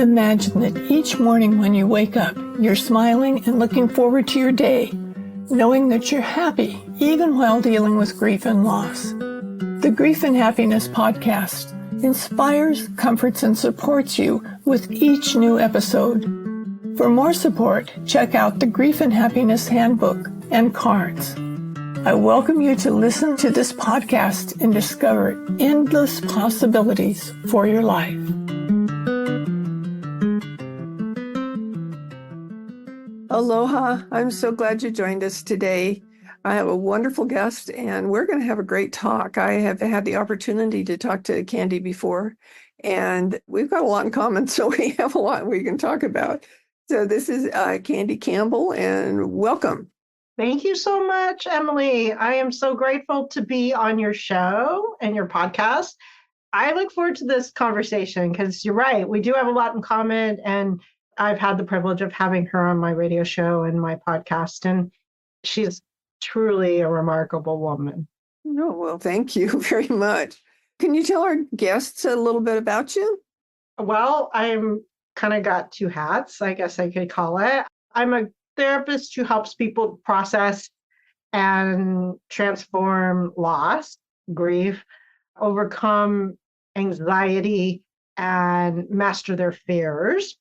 Imagine that each morning when you wake up, you're smiling and looking forward to your day, knowing that you're happy even while dealing with grief and loss. The Grief and Happiness podcast inspires, comforts, and supports you with each new episode. For more support, check out the Grief and Happiness Handbook and cards. I welcome you to listen to this podcast and discover endless possibilities for your life. Aloha. I'm so glad you joined us today. I have a wonderful guest, and we're going to have a great talk. I have had the opportunity to talk to Kandiee before, and we've got a lot in common, so we have a lot we can talk about. So this is Kandiee Campbell, and welcome. Thank you so much, Emily. I am so grateful to be on your show and your podcast. I look forward to this conversation because you're right. We do have a lot in common, and I've had the privilege of having her on my radio show and my podcast, and she's truly a remarkable woman. Oh, well, thank you very much. Can you tell our guests a little bit about you? Well, I'm kind of got two hats, I guess I could call it. I'm a therapist who helps people process and transform loss, grief, overcome anxiety, and master their fears.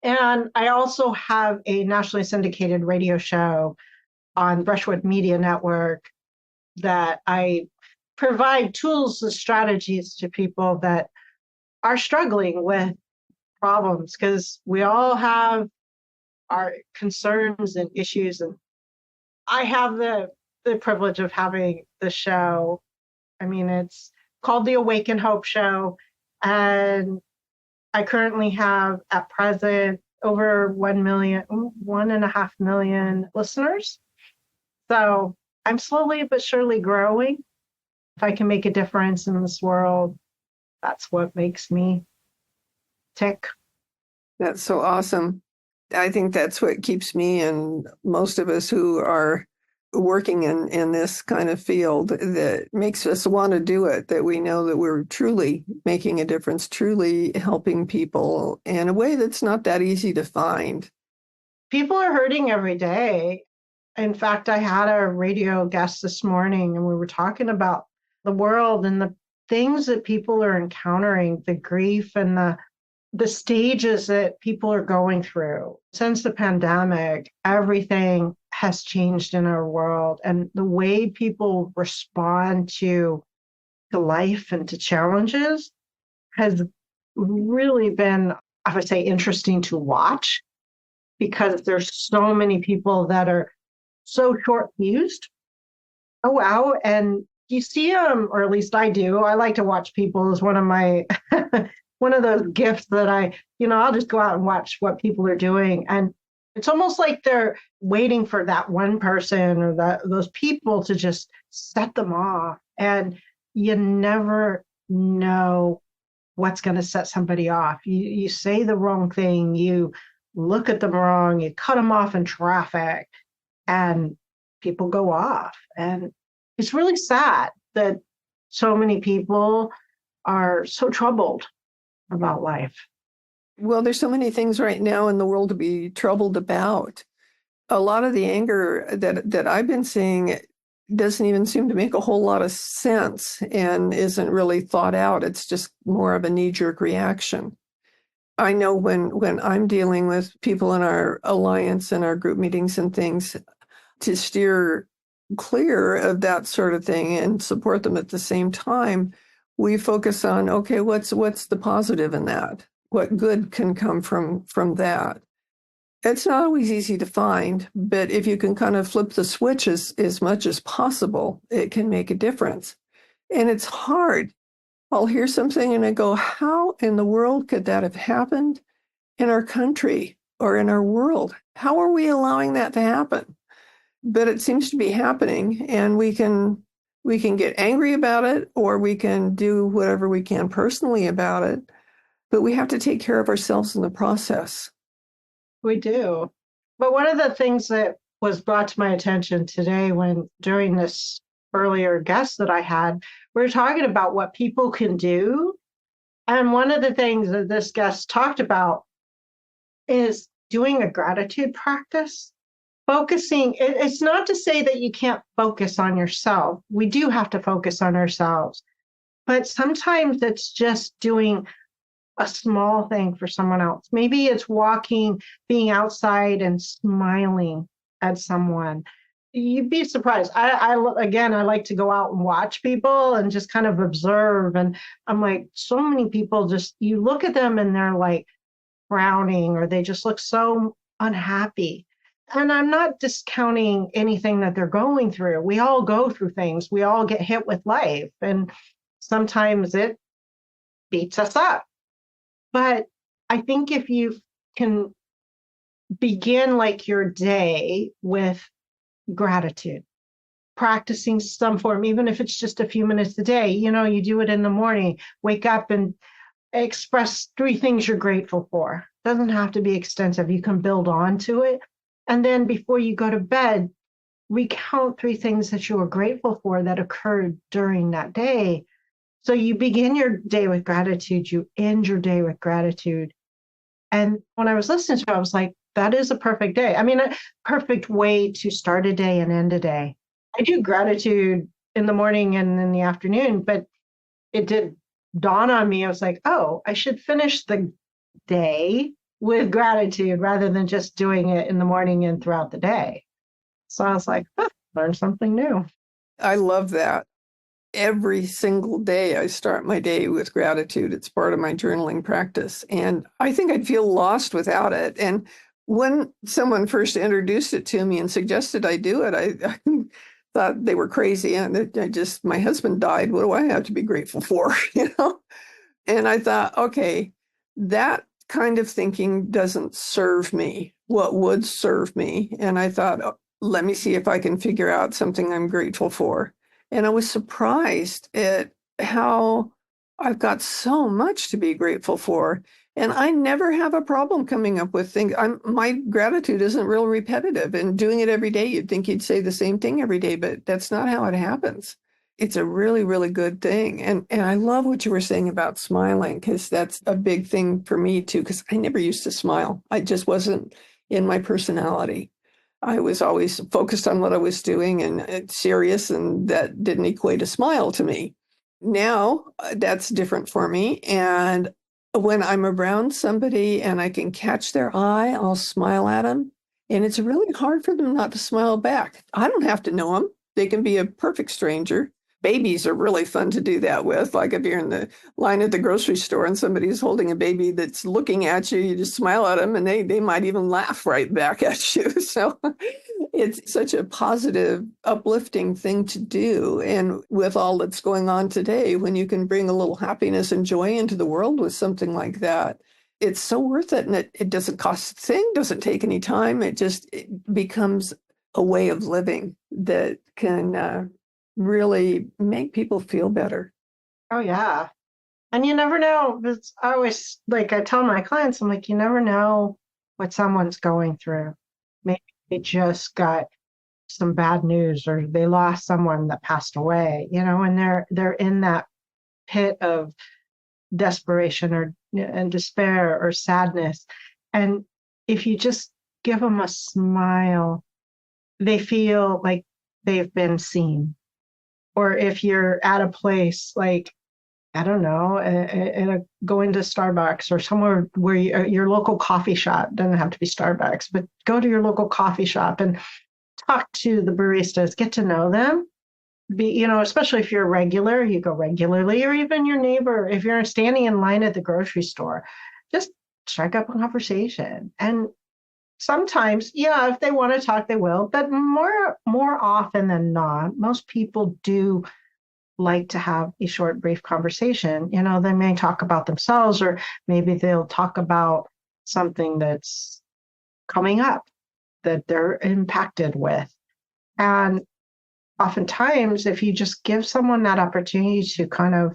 And I also have a nationally syndicated radio show on Brushwood Media Network that I provide tools and strategies to people that are struggling with problems, because we all have our concerns and issues. And I have the privilege of having the show. I mean, it's called the Awaken Hope Show. And I currently have at present over 1.5 million listeners. So I'm slowly but surely growing. If I can make a difference in this world, that's what makes me tick. That's so awesome. I think that's what keeps me and most of us who are working in this kind of field, that makes us want to do it, that we know that we're truly making a difference, truly helping people in a way that's not that easy to find. People are hurting every day. In fact, I had a radio guest this morning, and we were talking about the world and the things that people are encountering, the grief and the stages that people are going through. Since the pandemic, everything has changed in our world, and the way people respond to life and to challenges has really been, I would say, interesting to watch, because there's so many people that are so short-fused, go out and you see them, or at least I do. I like to watch people as one of my one of those gifts that I'll just go out and watch what people are doing. And it's almost like they're waiting for that one person or those people to just set them off. And you never know what's going to set somebody off. You say the wrong thing, you look at them wrong, you cut them off in traffic, and people go off. And it's really sad that so many people are so troubled about life. Well, there's so many things right now in the world to be troubled about. A lot of the anger that I've been seeing doesn't even seem to make a whole lot of sense and isn't really thought out. It's just more of a knee-jerk reaction. I know when I'm dealing with people in our alliance and our group meetings and things, to steer clear of that sort of thing and support them at the same time, we focus on, okay, what's the positive in that? What good can come from that? It's not always easy to find, but if you can kind of flip the switch as much as possible, it can make a difference. And it's hard. I'll hear something and I go, how in the world could that have happened in our country or in our world? How are we allowing that to happen? But it seems to be happening, and we can get angry about it, or we can do whatever we can personally about it, but we have to take care of ourselves in the process. We do. But one of the things that was brought to my attention today during this earlier guest that I had, we were talking about what people can do. And one of the things that this guest talked about is doing a gratitude practice. Focusing, it's not to say that you can't focus on yourself. We do have to focus on ourselves. But sometimes it's just doing a small thing for someone else. Maybe it's walking, being outside and smiling at someone. You'd be surprised. Again, I like to go out and watch people and just kind of observe. And I'm like, so many people just, you look at them and they're like frowning, or they just look so unhappy. And I'm not discounting anything that they're going through. We all go through things. We all get hit with life. And sometimes it beats us up. But I think if you can begin like your day with gratitude, practicing some form, even if it's just a few minutes a day, you do it in the morning, wake up and express 3 things you're grateful for. Doesn't have to be extensive. You can build on to it. And then before you go to bed, recount 3 things that you were grateful for that occurred during that day. So you begin your day with gratitude, you end your day with gratitude. And when I was listening to it, I was like, that is a perfect day. I mean, a perfect way to start a day and end a day. I do gratitude in the morning and in the afternoon, but it did dawn on me. I was like, oh, I should finish the day with gratitude rather than just doing it in the morning and throughout the day. So I was like, learn something new. I love that. Every single day I start my day with gratitude. It's part of my journaling practice. And I think I'd feel lost without it. And when someone first introduced it to me and suggested I do it, I thought they were crazy. And my husband died. What do I have to be grateful for? And I thought, okay, that kind of thinking doesn't serve me. What would serve me? And I thought, let me see if I can figure out something I'm grateful for. And I was surprised at how I've got so much to be grateful for. And I never have a problem coming up with things. My gratitude isn't real repetitive. And doing it every day, you'd think you'd say the same thing every day, but that's not how it happens. It's a really, really good thing. And I love what you were saying about smiling, because that's a big thing for me too, because I never used to smile. I just wasn't in my personality. I was always focused on what I was doing and serious, and that didn't equate a smile to me. Now that's different for me. And when I'm around somebody and I can catch their eye, I'll smile at them. And it's really hard for them not to smile back. I don't have to know them. They can be a perfect stranger. Babies are really fun to do that with. Like if you're in the line at the grocery store and somebody's holding a baby that's looking at you, you just smile at them and they might even laugh right back at you. So it's such a positive, uplifting thing to do. And with all that's going on today, when you can bring a little happiness and joy into the world with something like that, it's so worth it. And it doesn't cost a thing, doesn't take any time. It becomes a way of living that can really make people feel better. Oh, yeah. And you never know. It's always like I tell my clients, I'm like, you never know what someone's going through. Maybe they just got some bad news, or they lost someone that passed away, and they're in that pit of desperation and despair or sadness. And if you just give them a smile, they feel like they've been seen. Or if you're at a place like, I don't know, going to Starbucks or somewhere where your local coffee shop, doesn't have to be Starbucks, but go to your local coffee shop and talk to the baristas, get to know them. Especially if you're a regular, you go regularly, or even your neighbor, if you're standing in line at the grocery store, just strike up a conversation. And sometimes, yeah, if they want to talk, they will. But more often than not, most people do like to have a short, brief conversation. They may talk about themselves, or maybe they'll talk about something that's coming up that they're impacted with. And oftentimes, if you just give someone that opportunity to kind of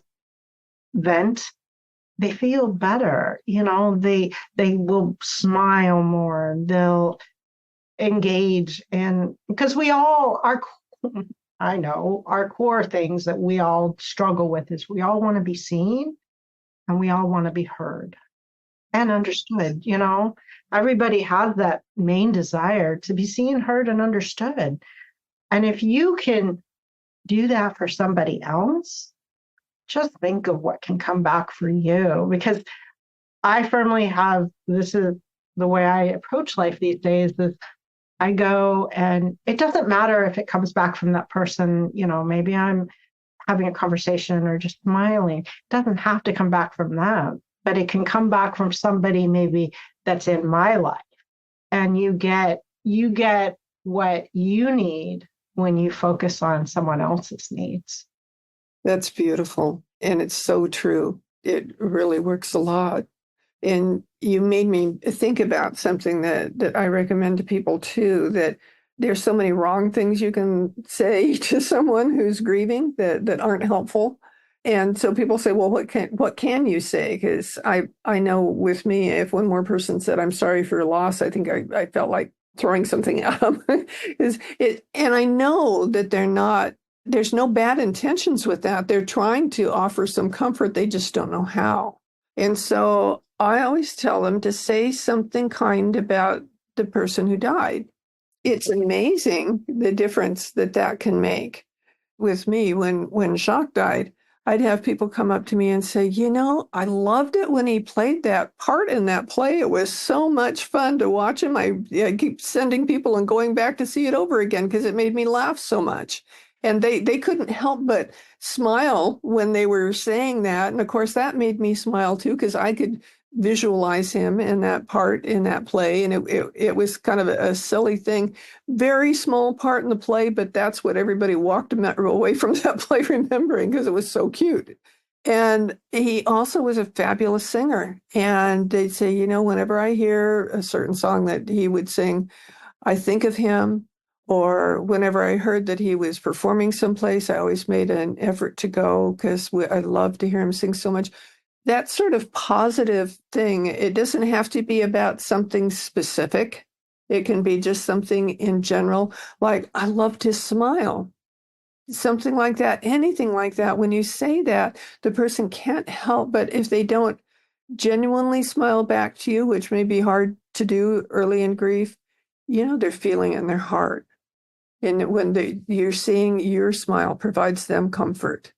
vent, they feel better. They will smile more. They'll engage. And because we all are, I know, our core things that we all struggle with is we all want to be seen and we all want to be heard. and understood. Everybody has that main desire to be seen, heard, and understood. And if you can do that for somebody else, just think of what can come back for you. Because I firmly have, this is the way I approach life these days, is I go, and it doesn't matter if it comes back from that person. Maybe I'm having a conversation or just smiling. It doesn't have to come back from them, but it can come back from somebody maybe that's in my life. And you get what you need when you focus on someone else's needs. That's beautiful. And it's so true. It really works a lot. And you made me think about something that I recommend to people too, that there's so many wrong things you can say to someone who's grieving that aren't helpful. And so people say, well, what can you say? Because I know with me, if one more person said, I'm sorry for your loss, I think I felt like throwing something at them. And I know that there's no bad intentions with that. They're trying to offer some comfort. They just don't know how. And so I always tell them to say something kind about the person who died. It's amazing the difference that can make. With me, when Jacques died, I'd have people come up to me and say, I loved it when he played that part in that play. It was so much fun to watch him. I keep sending people and going back to see it over again because it made me laugh so much. And they couldn't help but smile when they were saying that. And of course, that made me smile too, because I could visualize him in that part in that play. And it was kind of a silly thing, very small part in the play, but that's what everybody walked away from that play remembering because it was so cute. And he also was a fabulous singer. And they'd say, whenever I hear a certain song that he would sing, I think of him. Or whenever I heard that he was performing someplace, I always made an effort to go because I love to hear him sing so much. That sort of positive thing, it doesn't have to be about something specific. It can be just something in general, like, I loved his smile. Something like that, anything like that. When you say that, the person can't help but if they don't genuinely smile back to you, which may be hard to do early in grief, they're feeling it in their heart. And when you're seeing your smile provides them comfort.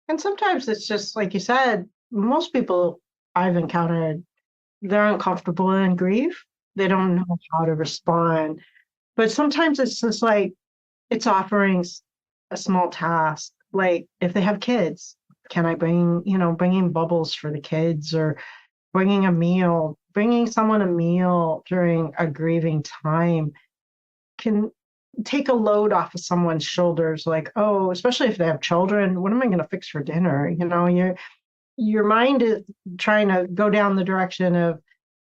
And sometimes it's just like you said, most people I've encountered, they're uncomfortable in grief. They don't know how to respond. But sometimes it's just like, it's offering a small task. Like if they have kids, can I bringing bubbles for the kids, or bringing someone a meal during a grieving time can take a load off of someone's shoulders. Like, oh, especially if they have children, what am I going to fix for dinner? Your mind is trying to go down the direction of,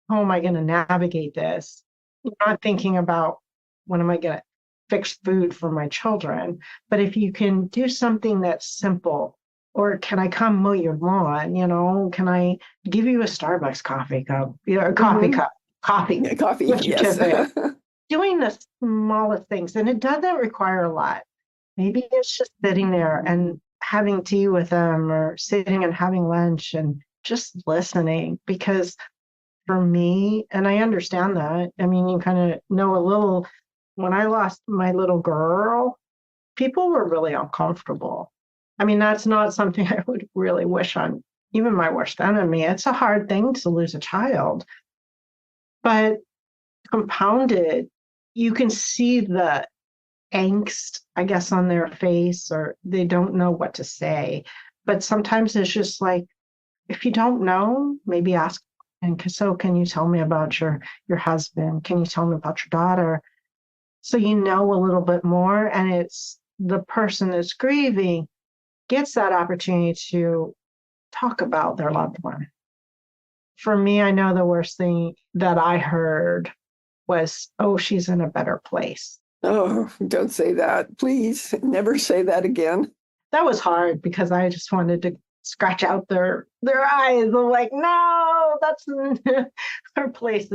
how am I going to navigate this? You're not thinking about, when am I going to fix food for my children? But if you can do something that's simple, or can I come mow your lawn? Can I give you a Starbucks coffee cup? A coffee cup, coffee, Yeah, coffee, yes. Doing the smallest things, and it doesn't require a lot. Maybe it's just sitting there and having tea with them, or sitting and having lunch and just listening. Because for me, and I understand that, I mean, you kind of know a little, when I lost my little girl, people were really uncomfortable. I mean, that's not something I would really wish on even my worst enemy. It's a hard thing to lose a child. But compounded, you can see the angst, I guess, on their face, or they don't know what to say. But sometimes it's just like, if you don't know, maybe ask, and so can you tell me about your husband? Can you tell me about your daughter? So you know a little bit more, and it's the person that's grieving gets that opportunity to talk about their loved one. For me, I know the worst thing that I heard was, oh, she's in a better place. Oh, don't say that. Please never say that again. That was hard because I just wanted to scratch out their eyes. I'm like, no, that's her place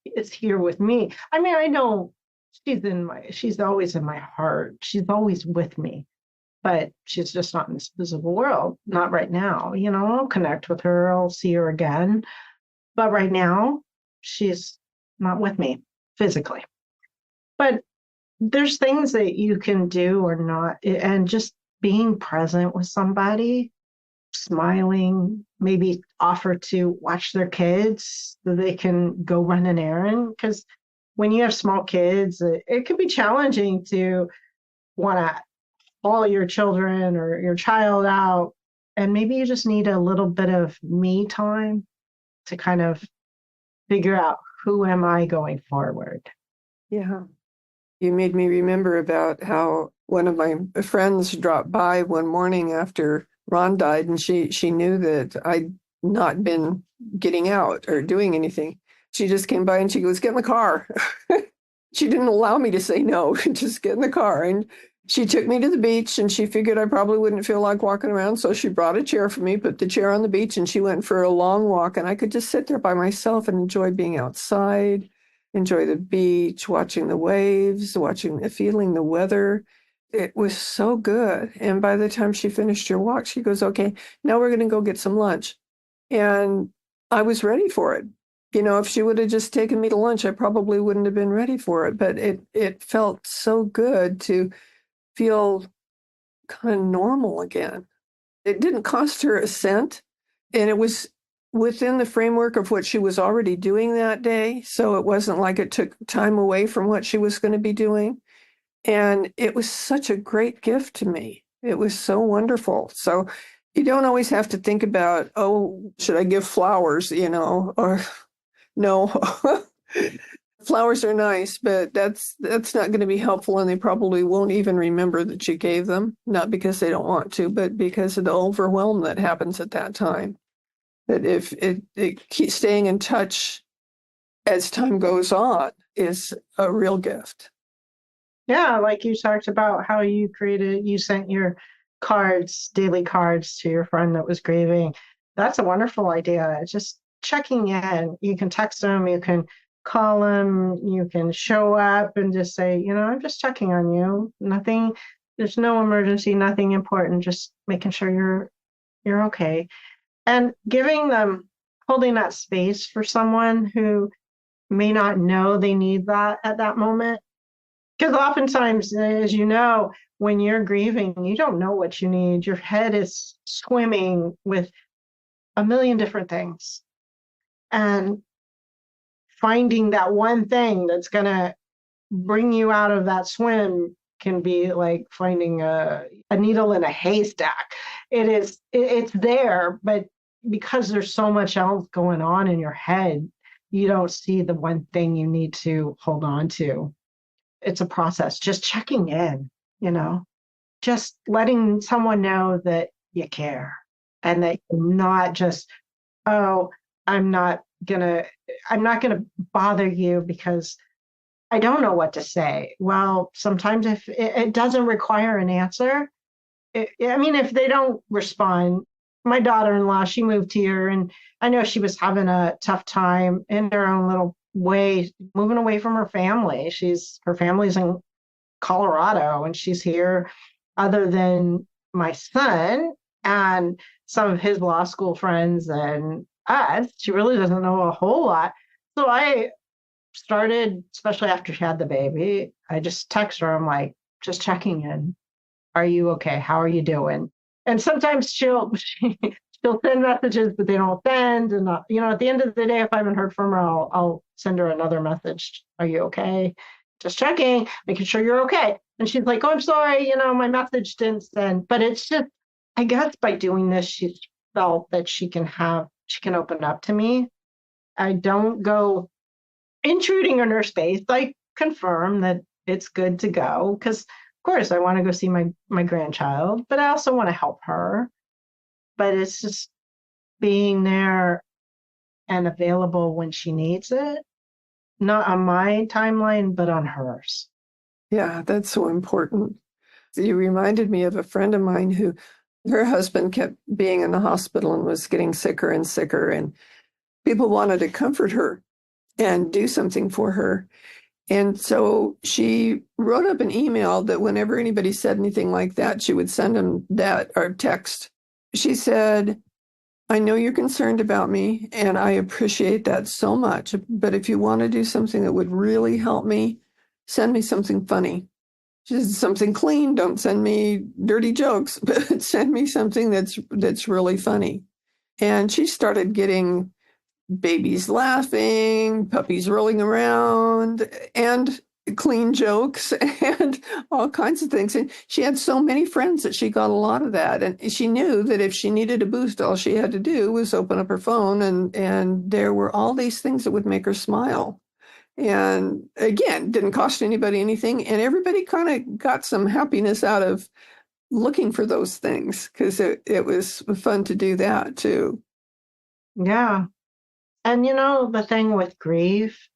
is here with me. I mean, I know she's always in my heart. She's always with me, but she's just not in this visible world. Not right now. I'll connect with her. I'll see her again. But right now, she's not with me physically. But there's things that you can do or not, and just being present with somebody, smiling, maybe offer to watch their kids so they can go run an errand. Because when you have small kids, it can be challenging to want to haul your children or your child out. And maybe you just need a little bit of me time to kind of figure out, who am I going forward? Yeah. You made me remember about how one of my friends dropped by one morning after Ron died, and she knew that I'd not been getting out or doing anything. She just came by and she goes, "Get in the car." She didn't allow me to say no, just get in the car. And she took me to the beach, and she figured I probably wouldn't feel like walking around. So she brought a chair for me, put the chair on the beach, and she went for a long walk. And I could just sit there by myself and enjoy being outside, enjoy the beach, watching the waves, feeling the weather. It was so good. And by the time she finished her walk, she goes, "Okay, now we're going to go get some lunch." And I was ready for it. If she would have just taken me to lunch, I probably wouldn't have been ready for it. But it felt so good to feel kind of normal again. It didn't cost her a cent, and it was within the framework of what she was already doing that day. So it wasn't like it took time away from what she was going to be doing. And it was such a great gift to me. It was so wonderful. So you don't always have to think about, oh, should I give flowers, or no. Flowers are nice, but that's not going to be helpful, and they probably won't even remember that you gave them, not because they don't want to, but because of the overwhelm that happens at that time. That if it keeps staying in touch as time goes on is a real gift. Yeah, like you talked about how you sent your daily cards to your friend that was grieving. That's a wonderful idea. Just checking in. You can text them, you can call them, you can show up and just say, I'm just checking on you. Nothing, there's no emergency, nothing important, just making sure you're okay. And holding that space for someone who may not know they need that at that moment. Because oftentimes, as you know, when you're grieving, you don't know what you need. Your head is swimming with a million different things. And finding that one thing that's going to bring you out of that swim can be like finding a needle in a haystack. It's there, but because there's so much else going on in your head, you don't see the one thing you need to hold on to. It's a process, just checking in, just letting someone know that you care and that you're not just, oh, I'm not gonna bother you because I don't know what to say. Well, sometimes if it doesn't require an answer, if they don't respond, my daughter-in-law, she moved here, and I know she was having a tough time in her own little way, moving away from her family. Her family's in Colorado, and she's here other than my son and some of his law school friends and us. She really doesn't know a whole lot. So I started, especially after she had the baby, I just text her. I'm like, just checking in. Are you okay? How are you doing? And sometimes she'll send messages, but they don't send. And at the end of the day, if I haven't heard from her, I'll send her another message. Are you okay? Just checking, making sure you're okay. And she's like, oh, I'm sorry, my message didn't send. But it's just, I guess by doing this, she's felt that she can open up to me. I don't go intruding on her space. I confirm that it's good to go because, of course, I want to go see my grandchild, but I also want to help her. But it's just being there and available when she needs it, not on my timeline, but on hers. Yeah, that's so important. You reminded me of a friend of mine who her husband kept being in the hospital and was getting sicker and sicker, and people wanted to comfort her and do something for her. And so she wrote up an email that whenever anybody said anything like that, she would send them that or text. She said, I know you're concerned about me, and I appreciate that so much. But if you want to do something that would really help me, send me something funny. Just something clean. Don't send me dirty jokes, but send me something that's really funny. And she started getting babies laughing, puppies rolling around, and clean jokes and all kinds of things. And she had so many friends that she got a lot of that. And she knew that if she needed a boost, all she had to do was open up her phone, and there were all these things that would make her smile. And again, didn't cost anybody anything. And everybody kind of got some happiness out of looking for those things because it was fun to do that too. Yeah. And the thing with grief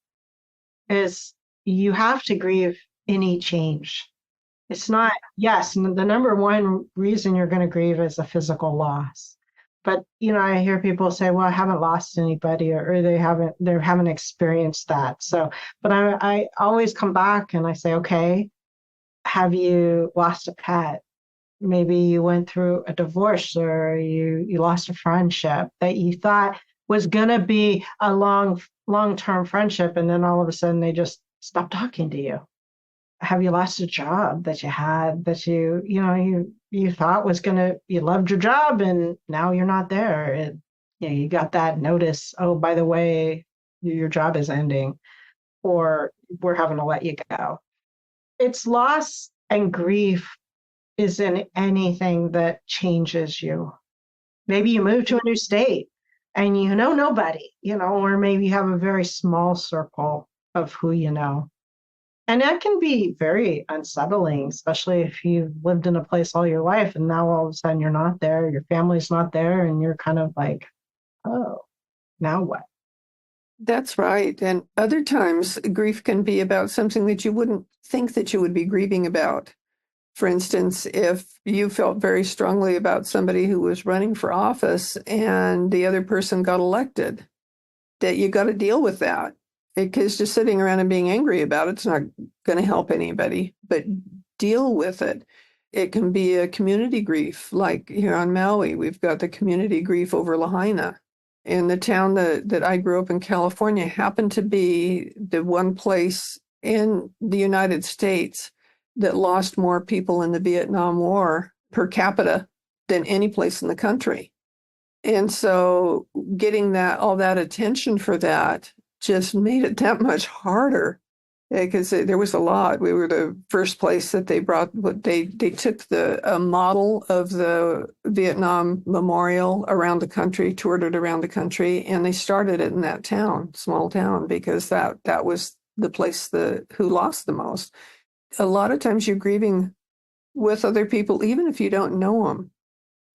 is you have to grieve any change. It's not, yes, the number one reason you're going to grieve is a physical loss. But, I hear people say, well, I haven't lost anybody or they haven't experienced that. So, but I always come back and I say, okay, have you lost a pet? Maybe you went through a divorce or you lost a friendship that you thought was going to be a long-term friendship. And then all of a sudden they just stopped talking to you. Have you lost a job that you had that you thought was you loved your job and now you're not there? You got that notice, oh, by the way, your job is ending or we're having to let you go. It's loss and grief isn't anything that changes you. Maybe you move to a new state and you know nobody, or maybe you have a very small circle of who you know. And that can be very unsettling, especially if you've lived in a place all your life and now all of a sudden you're not there, your family's not there, and you're kind of like, oh, now what? That's right. And other times, grief can be about something that you wouldn't think that you would be grieving about. For instance, if you felt very strongly about somebody who was running for office and the other person got elected, that you got to deal with that. Because just sitting around and being angry about it's not going to help anybody, but deal with it. It can be a community grief, like here on Maui, we've got the community grief over Lahaina. And the town that I grew up in, California, happened to be the one place in the United States that lost more people in the Vietnam War per capita than any place in the country. And so getting all that attention for that just made it that much harder because there was a lot. We were the first place that they brought, they took a model of the Vietnam Memorial around the country, toured it around the country, and they started it in that town, small town, because that was the place who lost the most. A lot of times you're grieving with other people, even if you don't know them.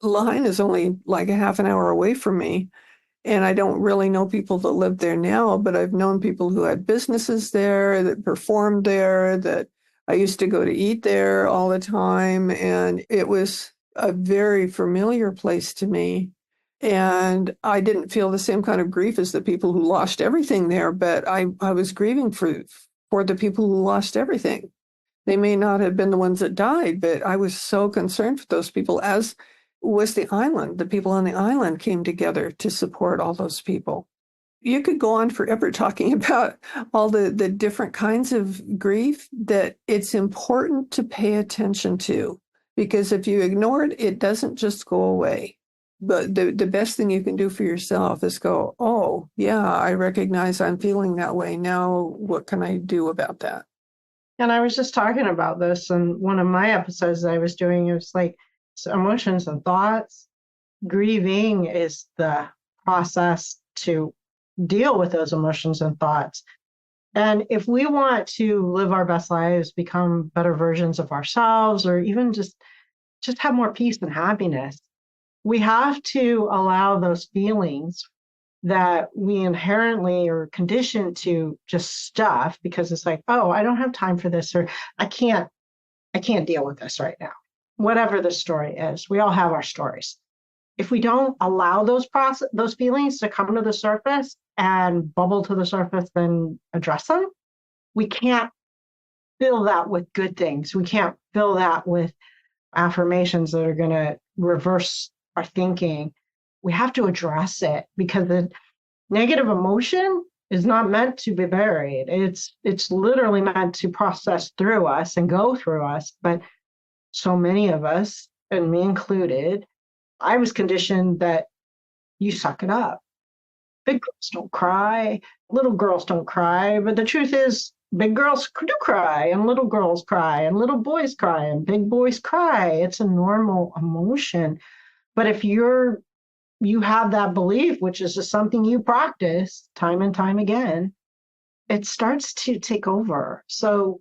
Lahaina is only like a half an hour away from me. And I don't really know people that live there now, but I've known people who had businesses there, that performed there, that I used to go to eat there all the time. And it was a very familiar place to me. And I didn't feel the same kind of grief as the people who lost everything there, but I was grieving for the people who lost everything. They may not have been the ones that died, but I was so concerned for those people, as was the island. The people on the island came together to support all those people. You could go on forever talking about all the different kinds of grief that it's important to pay attention to, because if you ignore it, it doesn't just go away. But the best thing you can do for yourself is go, oh, yeah, I recognize I'm feeling that way. Now, what can I do about that? And I was just talking about this in one of my episodes that I was doing. It was like emotions and thoughts. Grieving is the process to deal with those emotions and thoughts. And if we want to live our best lives, become better versions of ourselves, or even just have more peace and happiness, we have to allow those feelings that we inherently are conditioned to just stuff because it's like, oh, I don't have time for this, or I can't deal with this right now. Whatever the story is, we all have our stories. If we don't allow those feelings to come to the surface and bubble to the surface and address them, we can't fill that with good things. We can't fill that with affirmations that are going to reverse our thinking. we have to address it, because the negative emotion is not meant to be buried. It's literally meant to process through us and go through us. But so many of us, and me included, I was conditioned that you suck it up. Big girls don't cry, little girls don't cry. But the truth is, big girls do cry, and little girls cry, and little boys cry, and big boys cry. It's a normal emotion. But if you have that belief, which is just something you practice time and time again, it starts to take over. So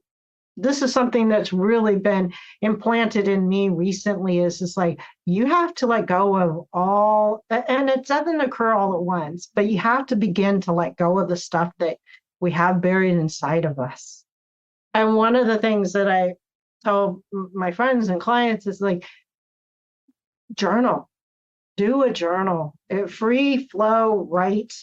this is something that's really been implanted in me recently, is just like, you have to let go of all, and it doesn't occur all at once, but you have to begin to let go of the stuff that we have buried inside of us. And one of the things that I tell my friends and clients is like, journal. Do a journal. Free flow, write.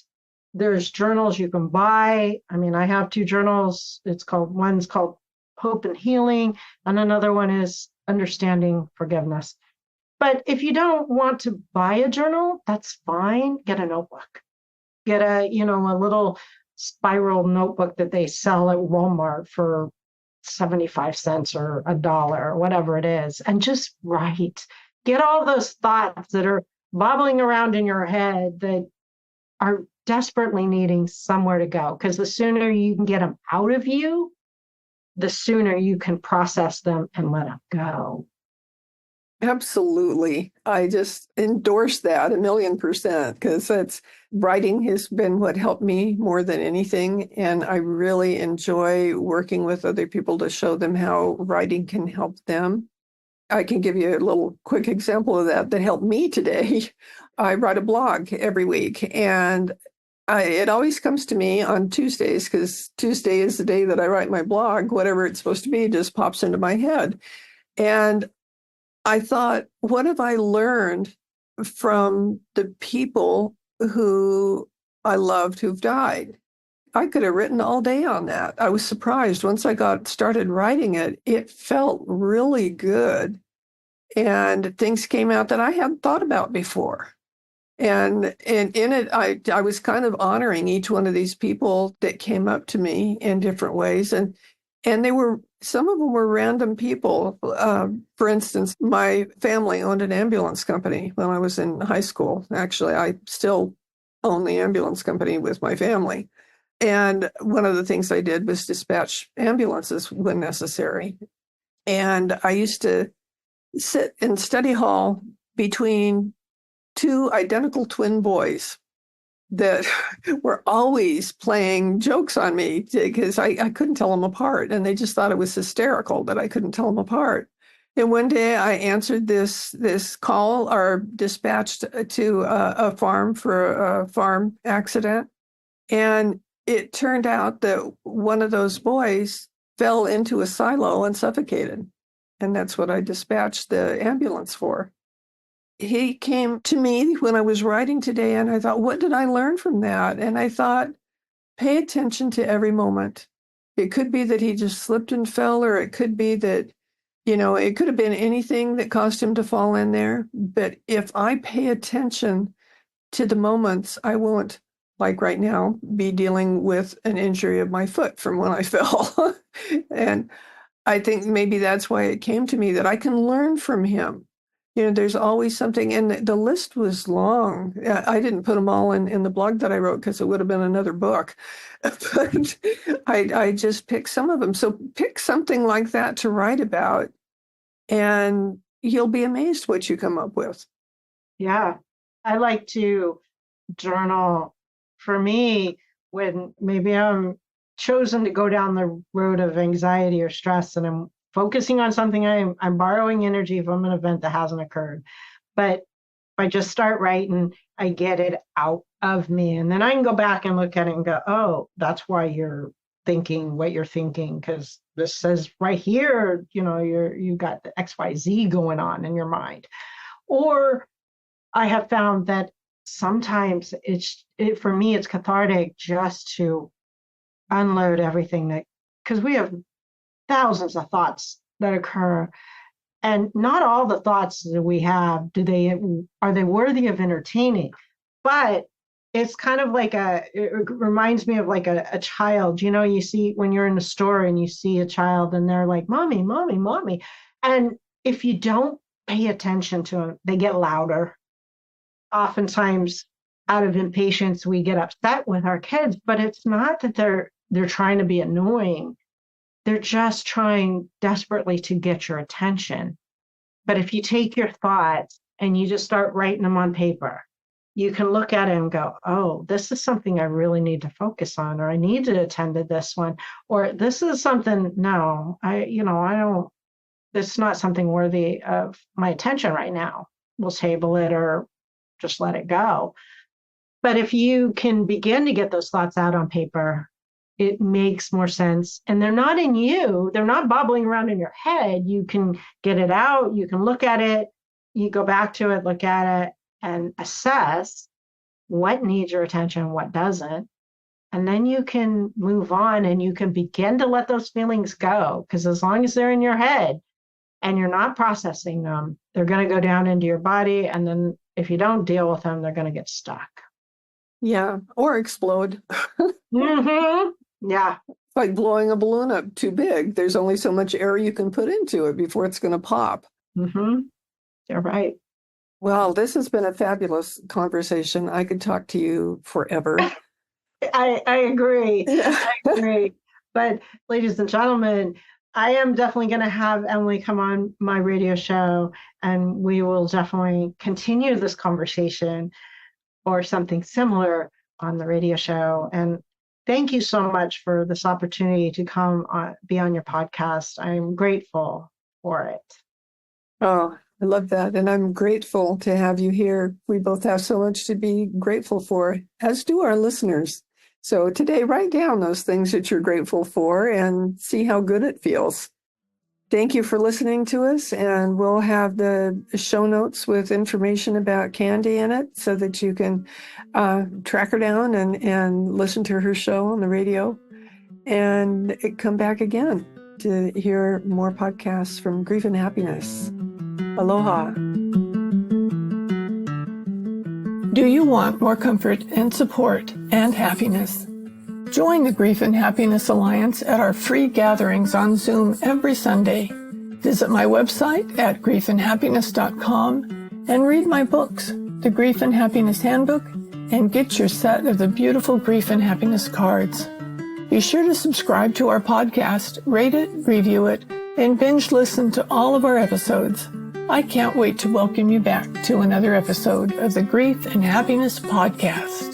There's journals you can buy. I mean, I have 2 journals. One's called Hope and Healing, and another one is Understanding Forgiveness. But if you don't want to buy a journal, that's fine. Get a notebook. Get a little spiral notebook that they sell at Walmart for 75 cents or $1 or whatever it is, and just write. Get all those thoughts that are bobbling around in your head that are desperately needing somewhere to go. Because the sooner you can get them out of you, the sooner you can process them and let them go. Absolutely. I just endorse that 1,000,000%, because writing has been what helped me more than anything. And I really enjoy working with other people to show them how writing can help them. I can give you a little quick example of that helped me today. I write a blog every week, and it always comes to me on Tuesdays, because Tuesday is the day that I write my blog. Whatever it's supposed to be just pops into my head. And I thought, what have I learned from the people who I loved who've died? I could have written all day on that. I was surprised. Once I got started writing it, it felt really good. And things came out that I hadn't thought about before. And in it, I was kind of honoring each one of these people that came up to me in different ways. And some of them were random people. For instance, my family owned an ambulance company when I was in high school. Actually, I still own the ambulance company with my family. And one of the things I did was dispatch ambulances when necessary. And I used to sit in study hall between 2 identical twin boys that were always playing jokes on me, because I couldn't tell them apart. And they just thought it was hysterical that I couldn't tell them apart. And one day I answered this call, or dispatched to a farm for a farm accident. And it turned out that one of those boys fell into a silo and suffocated. And that's what I dispatched the ambulance for. He came to me when I was writing today, and I thought, what did I learn from that? And I thought, pay attention to every moment. It could be that he just slipped and fell, or it could be that, it could have been anything that caused him to fall in there. But if I pay attention to the moments, I won't, like right now, be dealing with an injury of my foot from when I fell. And I think maybe that's why it came to me, that I can learn from him. There's always something, and the list was long. I didn't put them all in the blog that I wrote, because it would have been another book. But I just picked some of them. So pick something like that to write about, and you'll be amazed what you come up with. Yeah. I like to journal. For me, when maybe I'm chosen to go down the road of anxiety or stress, and I'm focusing on something, I'm borrowing energy from an event that hasn't occurred. But if I just start writing, I get it out of me. And then I can go back and look at it and go, oh, that's why you're thinking what you're thinking, because this says right here, you got the XYZ going on in your mind. Or I have found that sometimes for me, it's cathartic just to unload everything, because we have thousands of thoughts that occur. And not all the thoughts that we have, are they worthy of entertaining? But it's kind of like it reminds me of like a child. You know, you see when you're in the store and you see a child and they're like, mommy, mommy, mommy. And if you don't pay attention to them, they get louder. Oftentimes, out of impatience, we get upset with our kids, but it's not that they're trying to be annoying. They're just trying desperately to get your attention. But if you take your thoughts and you just start writing them on paper, you can look at it and go, oh, this is something I really need to focus on, or I need to attend to this one, or this is something, no, I don't, it's not something worthy of my attention right now. We'll table it or just let it go. But if you can begin to get those thoughts out on paper, it makes more sense. And they're not in you. They're not bobbling around in your head. You can get it out. You can look at it. You go back to it, look at it, and assess what needs your attention, what doesn't. And then you can move on and you can begin to let those feelings go. Because as long as they're in your head and you're not processing them, they're going to go down into your body. And then if you don't deal with them, they're going to get stuck. Yeah, or explode. Mm-hmm. Yeah. Like blowing a balloon up too big. There's only so much air you can put into it before it's going to pop. Mm-hmm. You're right. Well, this has been a fabulous conversation. I could talk to you forever. I agree. Yeah. I agree. But ladies and gentlemen, I am definitely going to have Emily come on my radio show, and we will definitely continue this conversation or something similar on the radio show. And thank you so much for this opportunity to come be on your podcast. I'm grateful for it. Oh, I love that. And I'm grateful to have you here. We both have so much to be grateful for, as do our listeners. So today, write down those things that you're grateful for and see how good it feels. Thank you for listening to us, and we'll have the show notes with information about Kandiee in it so that you can track her down and listen to her show on the radio and come back again to hear more podcasts from Grief and Happiness. Aloha. Do you want more comfort and support and happiness? Join the Grief and Happiness Alliance at our free gatherings on Zoom every Sunday. Visit my website at griefandhappiness.com and read my books, The Grief and Happiness Handbook, and get your set of the beautiful Grief and Happiness cards. Be sure to subscribe to our podcast, rate it, review it, and binge listen to all of our episodes. I can't wait to welcome you back to another episode of the Grief and Happiness Podcast.